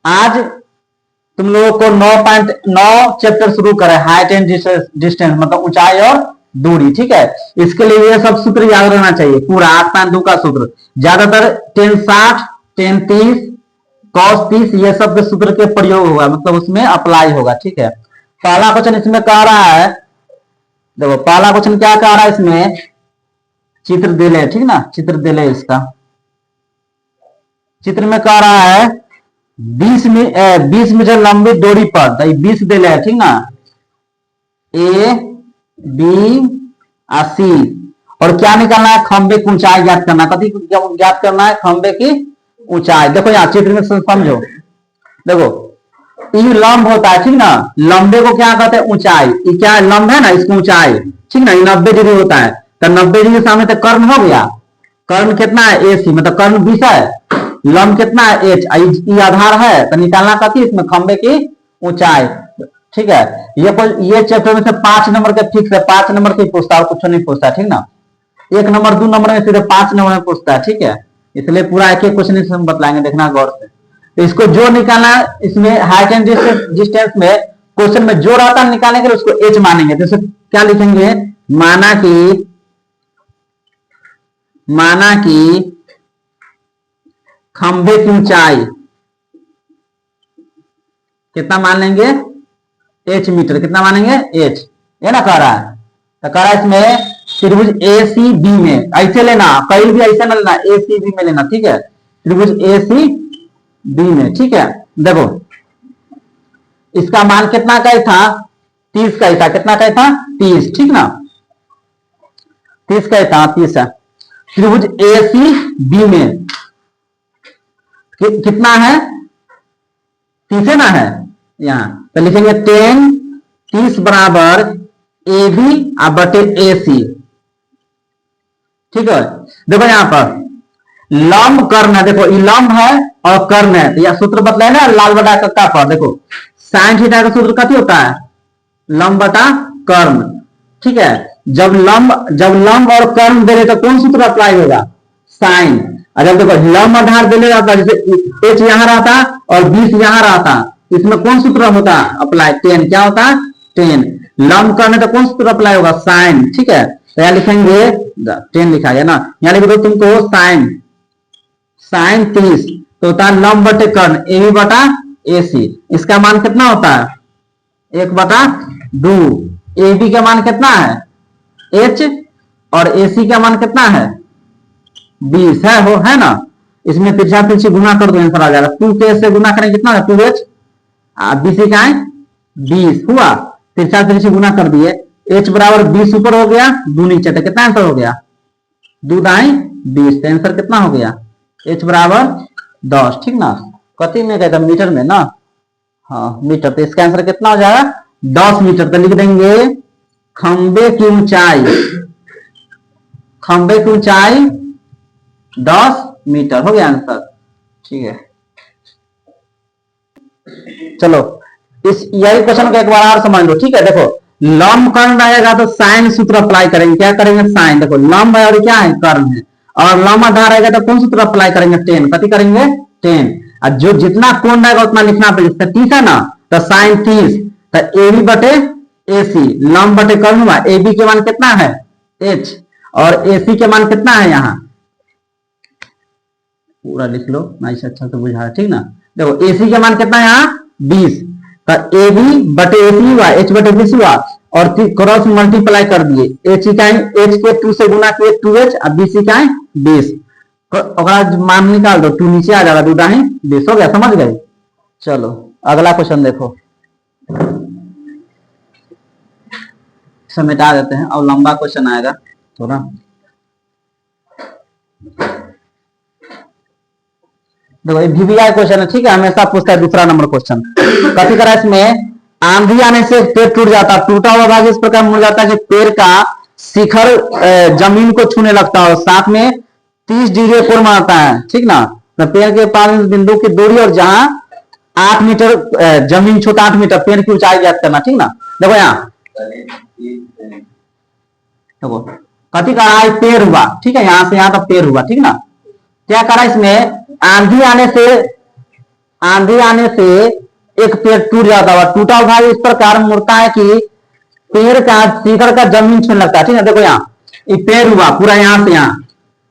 आज तुम लोगों को 9.9 चैप्टर शुरू करे, हाइट एंड डिस्टेंस मतलब ऊंचाई और दूरी। ठीक है, इसके लिए ये सब सूत्र याद रहना चाहिए पूरा 8.2 का सूत्र। ज्यादातर 1060, 1030, cos 30 ये सब के सूत्र के प्रयोग होगा, मतलब उसमें अप्लाई होगा। ठीक है, पहला क्वेश्चन इसमें कह रहा है, देखो पहला क्वेश्चन क्या कह रहा है, इसमें चित्र दे ले। ठीक ना, चित्र दे ले, इसका चित्र में कह रहा है 20 मीटर लंबी डोरी पर 20 दे ले। ठीक ना, ए बी और सी, और क्या निकालना है, खंबे की ऊंचाई ज्ञात करना। कथी ज्ञात करना है, खंबे की ऊंचाई। देखो यहाँ चित्र में समझो, देखो ये लंब होता है। ठीक ना, लंबे को क्या कहते हैं, ऊंचाई। ये क्या लंब है ना, इसकी ऊंचाई। ठीक ना, ये 90 डिग्री होता है, तो 90 डिग्री सामने तो कर्ण हो गया। कर्ण कितना है, ए सी, मतलब कर्ण 20 है, लंब कितना है, एच, ये आधार है, तो निकालना कथी, इसमें खंबे की ऊंचाई। ठीक है, ये चैप्टर में से 5 नंबर के फिक्स है, 5 नंबर की पूछता है और कुछ नहीं पूछता। ठीक ना, 1 नंबर 2 नंबर में सीधे 5 नंबर में पूछता है। ठीक है, इसलिए पूरा एक एक क्वेश्चन इसमें बतलाएंगे, देखना गौर से। तो इसको जो निकालना है, इसमें हाइट एंड डिस्टेंस में क्वेश्चन में जो रहता है निकालने के लिए उसको एच मानेंगे। जैसे क्या लिखेंगे, माना कि खंबे की ऊंचाई कितना मान लेंगे, एच मीटर। कितना मानेंगे, एच, ये ना कह रहा है। तो कह रहा है इसमें त्रिभुज ए सी बी में ऐसे लेना, कहीं भी ऐसे ना लेना, ए सी बी में लेना। ठीक है, त्रिभुज ए सी बी में। ठीक है, देखो इसका मान कितना का ही था, 30 का ही था। कितना का ही था, 30। ठीक ना, 30 का ही था, 30 है। त्रिभुज ए सी बी में कितना है, 30 है ना, है यहाँ। तो लिखेंगे 30 बराबर ए बी बटे ए सी। ठीक है, देखो यहाँ पर लंब कर्ण है, देखो ये लंब है और कर्ण है, तो यह सूत्र बतलाए ना लाल बटा कक्का पर। देखो साइन थीटा का सूत्र कथी होता है, लंब बटा कर्ण। ठीक है, जब लंब और कर्ण दे रहे तो कौन सूत्र अप्लाई होगा, साइन। अगर देखो लंब आधार दे रहता, जैसे एच यहाँ रहता और 20 यहाँ रहता, इसमें कौन सूत्र होता अप्लाई, टेन। क्या होता, टेन। लंब करने तो कौन सूत्र अप्लाई होगा, साइन। ठीक है, तो यहाँ लिखेंगे 10 लिखा गया ना, यहाँ लिख दो तुमको साइन 30, तो होता है लंब बटे कर्ण, ए बी बटा ए सी। इसका मान कितना होता है, 1/2। ए बी का मान कितना है, एच, और ए सी का मान कितना है, 20 है ना। इसमें तिरछा तिरछी गुना कर दो, आंसर आ जाएगा। 2 के से गुना करें कितना है, 2h, बीसी का है 20 हुआ, तिरछा तिरछी गुना कर दिए। h बराबर 20 ऊपर हो गया, 2 नीचे, तो कितना आंसर हो गया, 2 दाई 20। तो आंसर कितना हो गया, h बराबर 10। ठीक ना, कति में कहता, मीटर में ना, हाँ मीटर। तो इसका आंसर कितना हो जाएगा, 10 मीटर। तो लिख देंगे खंबे की ऊंचाई 10 मीटर, हो गया आंसर। ठीक है, चलो यही क्वेश्चन को एक बार और समझ लो। ठीक है, देखो लंब कर्ण रहेगा तो साइन सूत्र अप्लाई करेंगे। क्या करेंगे, साइन। देखो लंब है और क्या है, कर्ण है, और लंब आधार रहेगा तो कौन सूत्र अप्लाई करेंगे, 10। कति करेंगे, 10। और जो जितना कोण रहेगा उतना लिखना पड़ेगा। 30 है ना, तो साइन 30, तो ए बी बटे ए सी, लंब बटे कर्ण हुआ। ए बी के मान कितना है, h, और ए सी के मान कितना है, यहाँ पूरा लिख लो ना, इसे अच्छा से बुझा। ठीक ना, देखो ए सी के मान कितना है यहाँ, 20, तो ए बी बटे ए सी हुआ, h बटे 20 हुआ, और क्रॉस मल्टीप्लाई कर दिए। h के 2 से गुना किए 2h, और bc का 20, मान निकाल दो, 2 नीचे आ जाएगा, 2 दाई 20 हो गया। समझ गए। चलो अगला क्वेश्चन देखो, इसे मिटा देते हैं, और लंबा क्वेश्चन आएगा थोड़ा। देखो ये VBI क्वेश्चन है। ठीक है, हमेशा पूछता है दूसरा नंबर क्वेश्चन। कथी करा, इसमें आंधी आने से पेड़ टूट जाता, टूटा हुआ भाग इस प्रकार मुड़ जाता है कि पेड़ का शिखर जमीन को छूने लगता है, और साथ में 30 डिग्री कोण मारता है। ठीक ना, तो पेड़ के पास बिंदु की दूरी और जहां 8 मीटर जमीन छूता, 8 मीटर पेड़ की ऊंचाई ज्ञात करना। ठीक ना, देखो यहाँ देखो कथी करा, पेड़ हुआ। ठीक है, यहां से यहां तक पेड़ हुआ। ठीक ना, क्या करा, इसमें आंधी आंधी आने से एक पेड़ टूट जाता हुआ, टूटा हुआ इस प्रकार मुड़ता है कि पेड़ का शिखर का जमीन छूने लगता है। ठीक है, देखो यहाँ ये पेड़ हुआ पूरा यहाँ से यहाँ,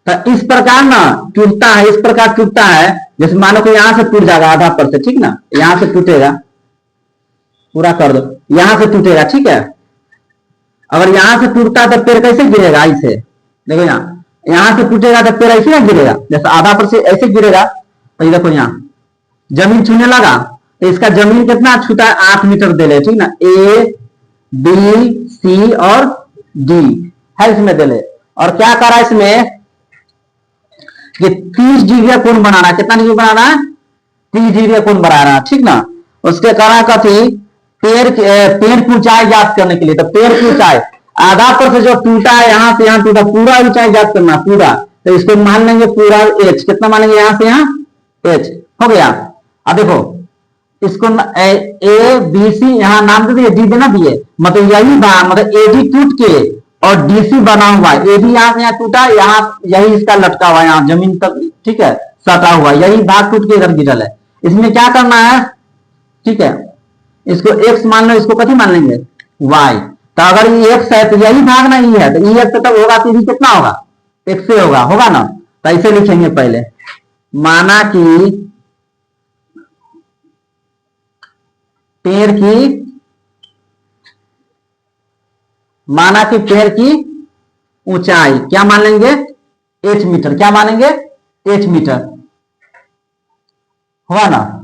तो इस प्रकार ना टूटता है, इस प्रकार टूटता है। जैसे मानो कि यहां से टूट जाएगा आधा पर से, ठीक ना, यहां से टूटेगा, पूरा कर दो, यहां से टूटेगा। ठीक है, अगर यहां से टूटता है तो पेड़ कैसे गिरेगा? ऐसे देखो, यहां से टूटेगा तो पेड़ ऐसे ना गिरेगा, जैसे आधा पर से ऐसे गिरेगा। तो ये देखो यहाँ जमीन छूने लगा, तो इसका जमीन कितना छूता है? 8 मीटर दे ले। ठीक ना, ए बी सी और डी है इसमें दे ले। और क्या करा इसमें कि 30 डिग्री कोण बना रहा है। कितना डिग्री बना रहा है? 30 डिग्री कोण बना रहा है। ठीक ना, उसके कारण कथी, पेड़ की ऊंचाई ज्ञात करने के लिए। तो पेड़ की ऊंचाई आधा पर से जो टूटा है, यहां से यहां टूटा, पूरा ऊंचाई ज्ञात करना पूरा। तो इसको मान लेंगे पूरा एच। कितना मानेंगे? यहां से यहां एच हो गया। अब देखो इसको ए बी सी यहां नाम दे दिए, डी देना दिए, मतलब यही भाग, मतलब एडी टूट के और डीसी बना हुआ है। एडी यहां से यहाँ टूटा, यहाँ यही इसका लटका हुआ है यहाँ जमीन तक। ठीक है, सटा हुआ, यही भाग टूट के इधर गिरल है। इसमें क्या करना है? ठीक है, इसको एक्स मान लो, इसको कथी मान लेंगे? वाई। तो अगर ये एक्स है तो यही भाग ना ई है, तो ई एक्स तब होगा तो कितना होगा? एक्स से होगा ना। तो ऐसे लिखेंगे पहले, माना कि पेड़ की ऊंचाई क्या मान लेंगे? H metre. क्या मानेंगे? एच मीटर हुआ ना।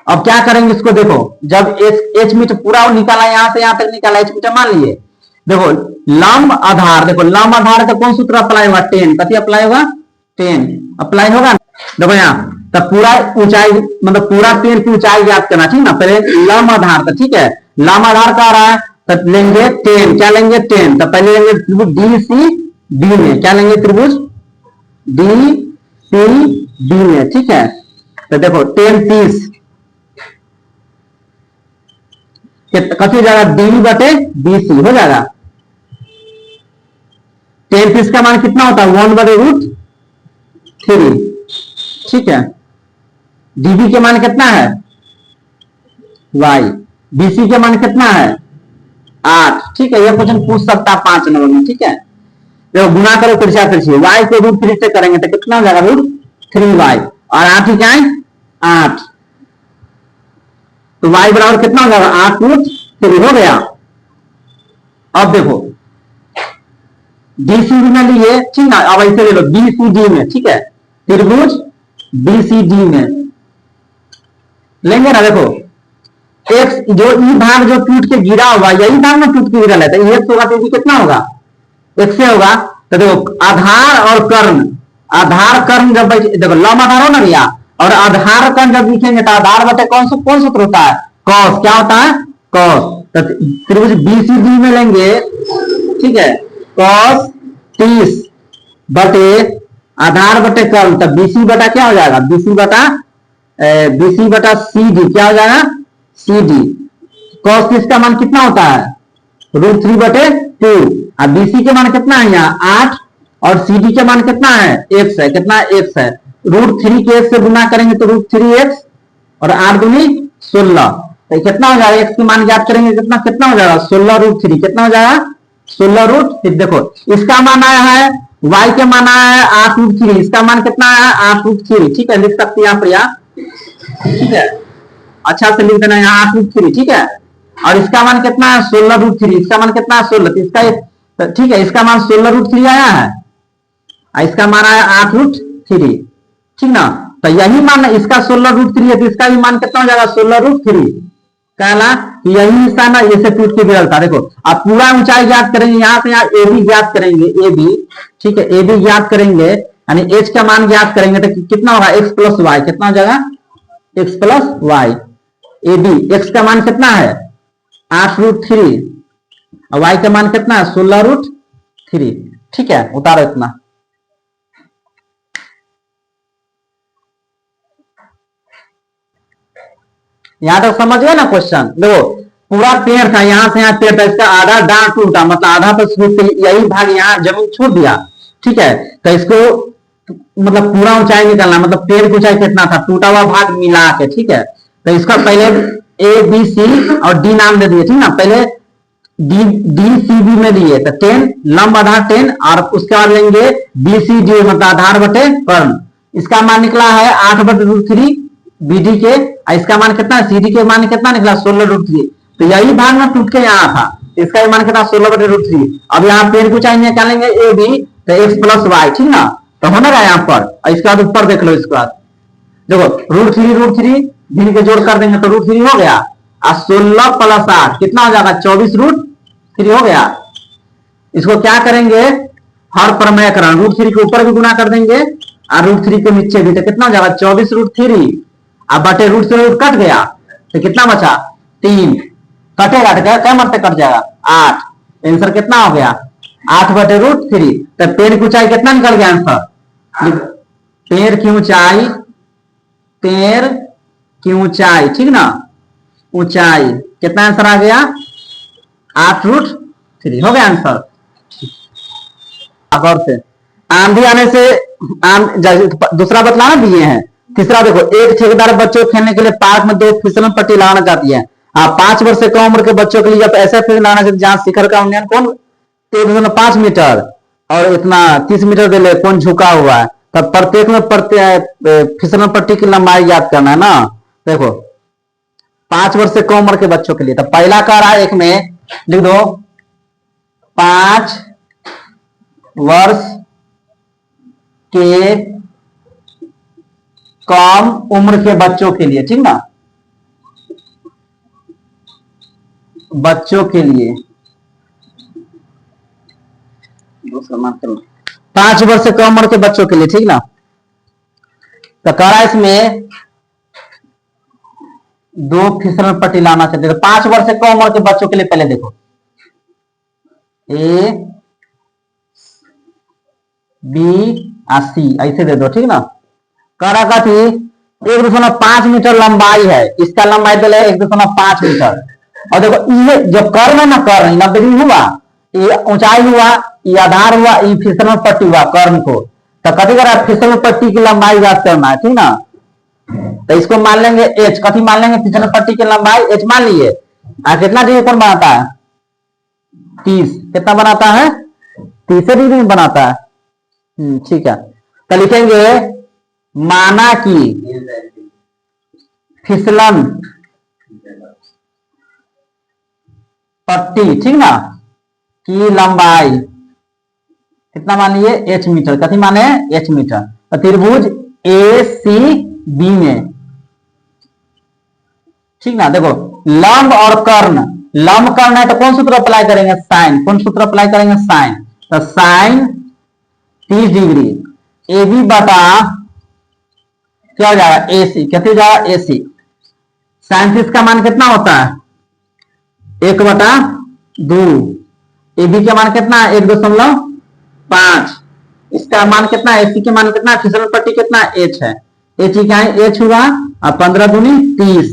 अब क्या करेंगे इसको, देखो जब एच मीटर पूरा निकाला, यहां से यहां तक निकाला, एच मीटर मान लिए। देखो लंब आधार, देखो लंब आधार का कौन सूत्र अप्लाई होगा? 10। कथी अप्लाई होगा? 10 अप्लाई होगा। देखो यहाँ तब पूरा ऊंचाई, मतलब पूरा पेड़ की ऊंचाई ज्ञात करना। ठीक ना, पहले लंब आधार था। ठीक है, लंब आधार का आ रहा है तो लेंगे 10। क्या लेंगे? 10। तो पहले लेंगे त्रिभुज डी सी डी में। क्या लेंगे? त्रिभुज डी सी डी में। ठीक है, तो देखो 10 30 कथी हो जाएगा? डी बटे बी सी हो जाएगा। 10 30 का मान कितना होता है? 1/√3। ठीक है, डीबी के मान कितना है? वाई। बीसी के मान कितना है? 8। ठीक है, यह क्वेश्चन पूछ सकता है 5 नंबर में। ठीक है, देखो गुना करो तिरछा तिरछी, वाई को √3 से करेंगे तो कितना हो जाएगा? √3y। और 8 ही क्या है? 8। तो y बराबर कितना हो जाएगा? 8√3 हो गया। अब देखो बीसीडी में लिए, ठीक ना, अब ऐसे ले लो बीसीडी में। ठीक है, त्रिभुज बीसीडी में लेंगे ना। देखो एक्स जो ई भाग जो टूट के गिरा हुआ, यही भाग में टूट के गिरा लेता है, एक्स होगा तो कितना होगा? एक्स से होगा। तो देखो आधार और कर्ण, आधार कर्ण जब देखो लंब आधार हो ना भैया, और आधार कर्ण जब लिखेंगे तो आधार बटे कौन सूत्र होता है? कॉस। क्या होता है? कॉस। तो त्रिभुज बीसीडी में लेंगे, ठीक है, कॉस 30 बटे आधार बटे कर्ण, तो बीसी बटा क्या हो जाएगा? बीसी बटा सी डी। क्या हो जाएगा? C D. कॉस 30 का मान कितना होता है? √3 बटे 2। अब बीसी के मान कितना है यहाँ? 8। और सी डी के मान कितना है? x है। कितना x है? √3 के x से गुना करेंगे तो √3x और 8 दूनी 16। तो कितना हो जाएगा? x के मान ज्ञात करेंगे कितना कितना हो जाएगा? 16√3। कितना हो जाएगा? 16√3। देखो इसका मान आया है, y के मान आया है 8√3। इसका मान कितना आया है? 8√3। ठीक है, लिख सकते हैं यहाँ पर या, ठीक है, अच्छा से लिख देना यहाँ 8√3। ठीक है, और इसका मान कितना है? 16√3। इसका मान कितना है? 16। तो इसका, ठीक है, इसका मान 16√3 आया है, इसका मान आया 8√3। ठीक ना, तो यही मान इसका 16√3 है, तो इसका भी मान कितना हो जाएगा? 16√3। कहला यही हिस्सा ना जैसे टूट के गिरल था। देखो आप पूरा ऊंचाई ज्ञात करेंगे, यहाँ से यहाँ ए बी ज्ञात करेंगे, ए बी। ठीक है, ए बी ज्ञात करेंगे, यानी एच का मान ज्ञात करेंगे तो कितना होगा? x plus y. कितना हो जाएगा? x plus y. A b x का मान कितना है? 8√3 और y का मान कितना है? 16√3। ठीक है, उतारो इतना। यहां तक समझ गए ना क्वेश्चन? देखो पूरा पेड़ था, यहां से यहां पेड़ था, इसका आधा डांट टूटा, मतलब आधा पर यही भाग यहाँ जमीन छोड़ दिया। ठीक है, तो इसको मतलब पूरा ऊंचाई निकालना, मतलब पेड़ की ऊंचाई कितना था, टूटा हुआ भाग मिला के, ठीक है। तो इसका पहले ए बी सी और डी नाम दे दिए, ठीक ना। पहले डी डी सी बी में दिए तो 10 लंब आधार 10, और उसके बाद लेंगे बी सी डी मतलब आधार बटे कर्ण। इसका मान निकला है 8/√3 बी डी के, और इसका मान कितना, सी डी के मान कितना निकला 16√3। तो यही भाग में टूट के यहाँ था, इसका मान कितना 16/√3। अब यहाँ पेड़ की ऊंचाई निकालेंगे ए बी, तो एक्स प्लस वाई, ठीक ना। तो होने का यहाँ पर, और इसके बाद ऊपर देख लो, इसके बाद देखो √3 भिन्न के जोड़ कर देंगे तो √3 हो गया, और 16 + 8 कितना हो जाएगा 24√3 हो गया। इसको क्या करेंगे, हर प्रमेयकरण √3 के ऊपर भी गुना कर देंगे और √3 के नीचे भी, तो कितना हो जाएगा 24√3। अब बटे रूट से रूट कट गया तो कितना बचा 3, कटेगा तो क्या मरते कट जाएगा 8। आंसर कितना हो गया 8/√3। तो पेड़ की ऊंचाई कितना निकल गया आंसर, पेड़ की ऊंचाई, पेड़ की ऊंचाई, ठीक ना, ऊंचाई कितना आंसर आ गया 8√3 हो गया आंसर। अब और से आंधी आने से दूसरा बतलाना दिए हैं। तीसरा देखो, एक ठेकेदार बच्चों को खेलने के लिए पार्क में 2 फिसलन पट्टी लगाना चाहती है। 5 वर्ष से कम उम्र के बच्चों के लिए जब ऐसा फिसल लगाना चाहिए जहां शिखर का उन्नयन कौन 1.5 मीटर और इतना 30 मीटर दे ले, कौन झुका हुआ है, तब प्रत्येक में फिसलन पट्टी की लंबाई याद करना है ना। देखो 5 वर्ष से कम उम्र के बच्चों के लिए, तो पहला कह रहा है, एक में लिख दो 5 वर्ष के कम उम्र के बच्चों के लिए, ठीक ना, बच्चों के लिए 5 वर्ष से कम उम्र के बच्चों के लिए, ठीक ना। तो कह रहा है इसमें 2 फिसलन पट्टी लाना चाहते, तो 5 वर्ष से कम उम्र के बच्चों के लिए पहले देखो ए बी और सी ऐसे दे दो, ठीक ना। कह रहा थी 1.5 मीटर लंबाई है, इसका लंबाई दे 1.5 मीटर। और देखो ये जो कर्ण है ना, कर्ण 90 डिग्री हुआ, ये ऊंचाई हुआ, ये आधार हुआ, ये फिसलन पट्टी हुआ कर्ण को। तो कथी कर फिसलन पट्टी की लंबाई याद करना है, ठीक ना। तो इसको मान लेंगे एच, कथी मान लेंगे फिसलन पट्टी की लंबाई एच मान लिए। कितना डिग्री कौन बनाता है 30, कितना बनाता है 30 डिग्री बनाता है, ठीक है। तो लिखेंगे माना कि फिसलन पट्टी, ठीक ना, की लंबाई कितना मान लिए h मीटर, कथी माने h मीटर। तो त्रिभुज ए सी बी में, ठीक ना। देखो लंब और कर्ण, लंब कर्ण है तो कौन सूत्र अप्लाई करेंगे साइन, कौन सूत्र अप्लाई करेंगे साइन। तो साइन 30 डिग्री ए बी बटा क्या हो जाएगा ए सी, कैसे हो जाएगा ए सी। साइन 30 का मान कितना होता है 1/2। ए बी का मान कितना है 1.5। इसका मान कितना है एसी के मान कितना है, फिसलन पट्टी कितना एच है, एच क्या है एच हुआ और 15 दूनी 30,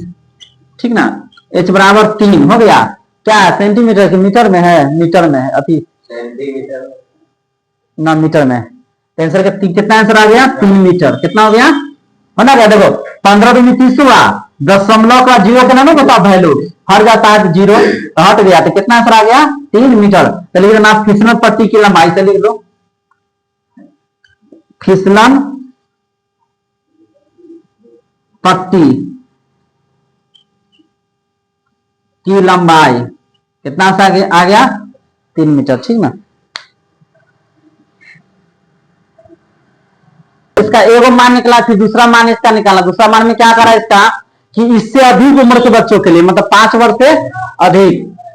ठीक ना। एच बराबर 3 हो गया, क्या है सेंटीमीटर के मीटर में है, मीटर में है अभी सेंटीमीटर ना मीटर में। आंसर का कितना आंसर आ गया 3 मीटर, कितना हो गया होना गया। देखो 15 दूनी 30 हुआ, दशमलव का 0 के ना बता वैल्यू हट जाता है 0 हट गया, तो कितना आंसर आ गया 3 मीटर। तो लिख देना फिसलन पट्टी की लंबाई, से लिख दो फिसलन पट्टी की लंबाई कितना आ गया 3 मीटर, ठीक ना। इसका एगो मान निकला, फिर दूसरा मान इसका निकाला। दूसरा मान में क्या करा इसका कि इससे अधिक उम्र के बच्चों के लिए, मतलब 5 वर्ष से अधिक,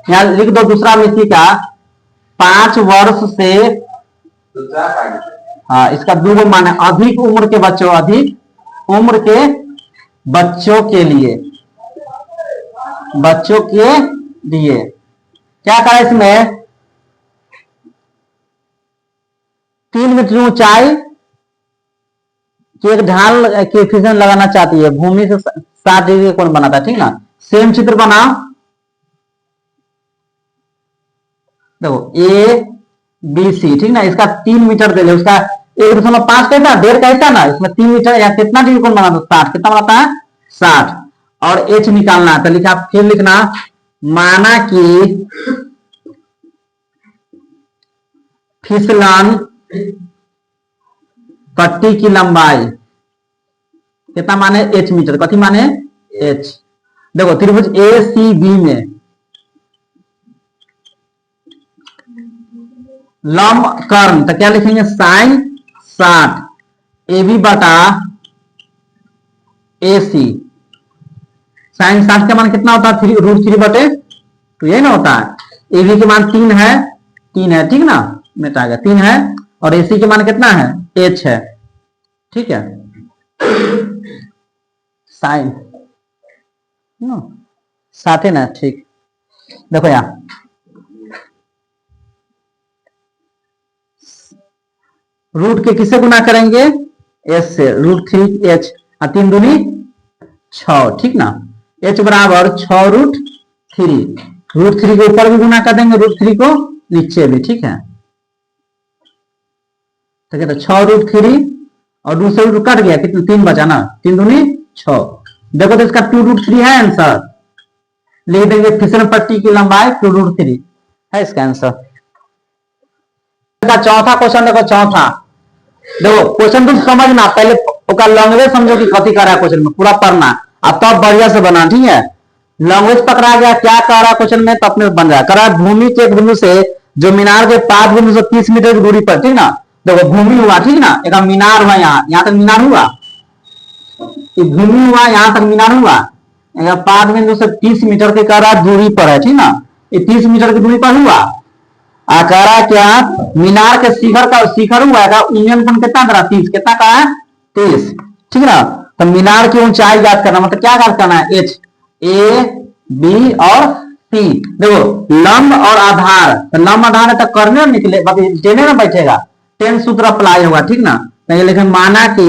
यहां लिख दो दूसरा में इसी का 5 वर्ष से, हाँ इसका 2 मान है अधिक उम्र के बच्चों, अधिक उम्र के बच्चों के लिए, बच्चों के लिए क्या करा इसमें 3 मीटर ऊंचाई की एक ढाल के फिसलन लगाना चाहती है, भूमि से 60 डिग्री कोण बनाता है, ठीक ना। सेम चित्र बनाओ, देखो ए बी सी, ठीक ना। इसका 3 मीटर दे दो, उसका 1.5 कहता है, 1.5 कहता ना, इसमें 3 मीटर या कितना डिग्री कोण बना, 60, कितना बनाता है 60। और एच निकालना है, तो लिखा फिर लिखना, माना कि फिसलन पट्टी की लंबाई कितना माने एच मीटर, कथी माने एच। देखो त्रिभुज ए सी बी में लंब कर्ण, तो क्या लिखेंगे साइन 60 ए बी बटा ए सी। साइन 60 का मान कितना होता है, √3 बटे 2, यही ना होता है। ए बी के मान 3 है, ठीक ना, मिटा गया 3 है, और ए सी के मान कितना है एच है, ठीक है। साइन 60 है ना, ठीक। देखो यहाँ रूट के किससे गुना करेंगे, एच से, √3h, 3 दूनी 6, ठीक ना। h बराबर 6√3, √3 के ऊपर भी गुना कर देंगे, √3 को नीचे भी, ठीक है। तो कहते 6√3 और दूसरे रूट कट गया, कितना 3 बचा ना, 3 दूनी 6। देखो तो इसका 2√3 है आंसर, लिख देंगे फिसलन पट्टी की लंबाई 2√3 है इसका आंसर। चौथा क्वेश्चन देखो, चौथा देखो क्वेश्चन तुम समझना, पहले लैंग्वेज समझो कि कथी कर रहा है क्वेश्चन में, पूरा पढ़ना, अब तो बढ़िया से बना, ठीक है। लैंग्वेज पकड़ा गया, क्या कह रहा है क्वेश्चन में, तो अपने बन जाए, कह रहा है भूमि के एक बिंदु से जो मीनार के 5 बिंदु से 30 मीटर की दूरी पर, ठीक ना। देखो भूमि हुआ, ठीक ना, एक मीनार हुआ, यहाँ तक मीनार हुआ, भूमि हुआ, यहाँ तक मीनार हुआ, 5 बिंदु से 30 मीटर के कह रहा दूरी पर है, ठीक ना। ये 30 मीटर की दूरी पर हुआ, आकारा क्या मीनार के शिखर हुआ है, यूनियन कोण कितना करा 30, कितना का है 30, ठीक ना। तो मीनार की ऊंचाई ज्ञात करना, मतलब क्या ज्ञात करना है, एच, ए बी और सी। देखो लंब और आधार, तो लंब आधार है तो करने निकले, टेने में बैठेगा, टेन सूत्र अप्लाई होगा, ठीक ना। तो ये लिखे माना कि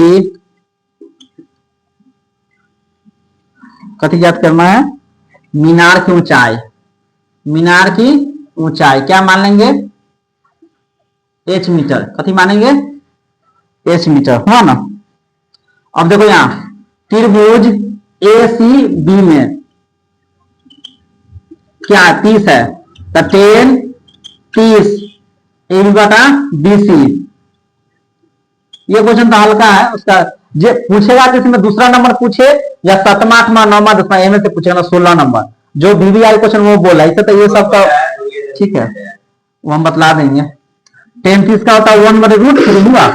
कथी ज्ञात करना है, मीनार की ऊंचाई, मीनार की ऊंचाई क्या मान लेंगे, एच मीटर, कथी मानेंगे एच मीटर, हुआ ना। अब देखो यहां त्रिभुज ए सी बी में क्या 30 है, तो 10 30 ए बी बटा बी सी। ये क्वेश्चन तो हल्का है, उसका जो पूछेगा कि इसमें दूसरा नंबर पूछे या 7वां 8वां 9वां 10वां एम से पूछेगा 16 नंबर, जो भी आई क्वेश्चन वो बोला, इसे तो ये सब तो ठीक है, वो हम बतला देंगे। 10 30 का होता है 1 बटे √3 हुआ,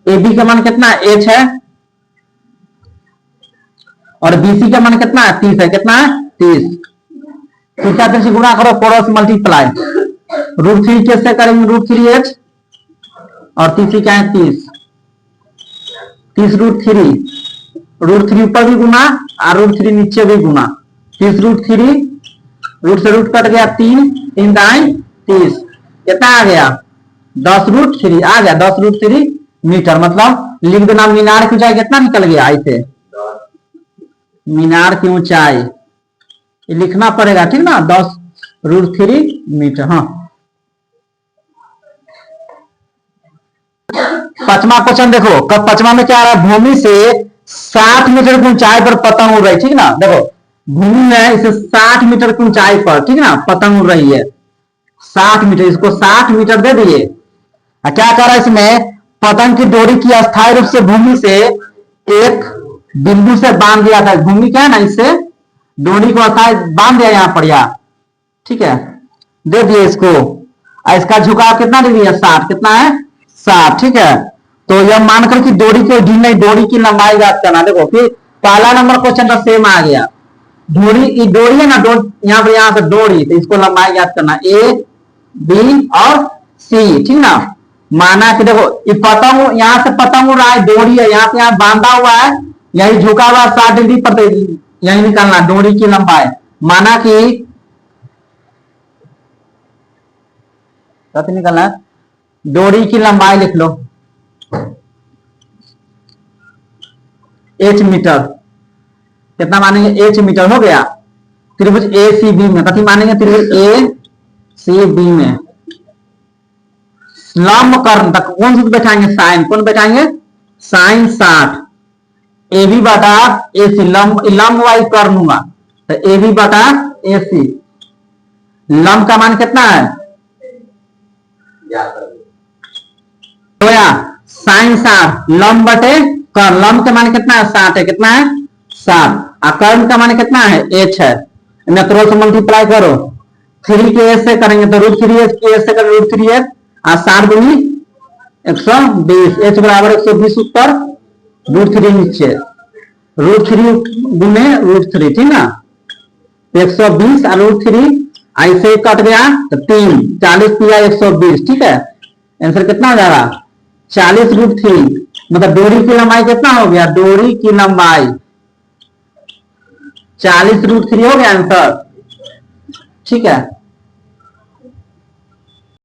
ए बी का मान कितना एच है, और बीसी का मान कितना है 30 है, कितना है 30, तो क्या से गुणा करो, क्रॉस मल्टीप्लाई, √3 कैसे करेंगे, √3h, और तीसरी क्या है 30, 30 √3 ऊपर भी गुना और √3 नीचे भी गुना, 30 √3, रूट से रूट कट गया 3 3 दाई 30, कितना आ गया 10√3 आ गया, 10√3 मीटर। मतलब लिख देना मीनार की ऊंचाई कितना निकल गया, ऐसे मीनार की ऊंचाई लिखना पड़ेगा, ठीक ना, 10√3 मीटर। हाँ 5वां क्वेश्चन देखो, 5वां में क्या आ रहा है, भूमि से 60 मीटर की ऊंचाई पर पतंग उड़ रही, ठीक ना। देखो भूमि में इसे 60 मीटर की ऊंचाई पर, ठीक ना, पतंग उड़ रही है 60 मीटर, इसको 60 मीटर दे दिए। क्या कर रहा है इसमें, पतंग की डोरी की अस्थायी रूप से भूमि से एक बिंदु से बांध दिया था, भूमि क्या है ना, इससे डोरी को अस्थायी बांध दिया यहाँ पर, या ठीक है दे दिए इसको, इसका झुकाव कितना डिग्री है 60, कितना है 60, ठीक है। तो यह मानकर कि डोरी को ढील नहीं, डोरी की लंबाई ज्ञात करना। देखो फिर पहला नंबर क्वेश्चन का सेम आ गया, डोरी है ना, यहाँ पर यहाँ से डोरी, तो इसको लंबाई ज्ञात करना, ए बी और सी, ठीक ना। माना कि देखो ये पतंग, यहाँ से पतंग उड़ रहा है, डोरी है यहाँ से यहाँ बांधा हुआ है, यही झुका हुआ 60 डिग्री पर, यही निकालना डोरी की लंबाई। माना कि कति निकालना है, डोरी की लंबाई लिख लो h मीटर, कितना मानेंगे h मीटर, हो गया। त्रिभुज ए सी बी में कथी मानेंगे, त्रिभुज ए सी बी में लंब कर्ण तक कौन सी बैठाएंगे, साइन, कौन बैठाएंगे, साइन 60 ए बी बटा ए सी, लंब वाई कर्ण हुआ तो ए बी बटा ए सी। लंब का मान कितना है, साइन 60 लंब बटे कर्ण, लंब का मान कितना है 60 है, कितना है 60, और कर्ण का मान कितना है h है, नेचुरल से मल्टीप्लाई करो, 3 के एस से करेंगे तो √3h के एस से करेंगे √3h, और 60 दूनी 120, h बराबर 120 ऊपर √3 नीचे, √3 गुने √3, ठीक ना, 120 और √3 ऐसे कट गया तो 3, 40 दिया 120, ठीक है, आंसर कितना हो जाएगा 40√3, मतलब डोरी की लंबाई कितना हो गया, डोरी की लंबाई 40√3 हो गया आंसर, ठीक है।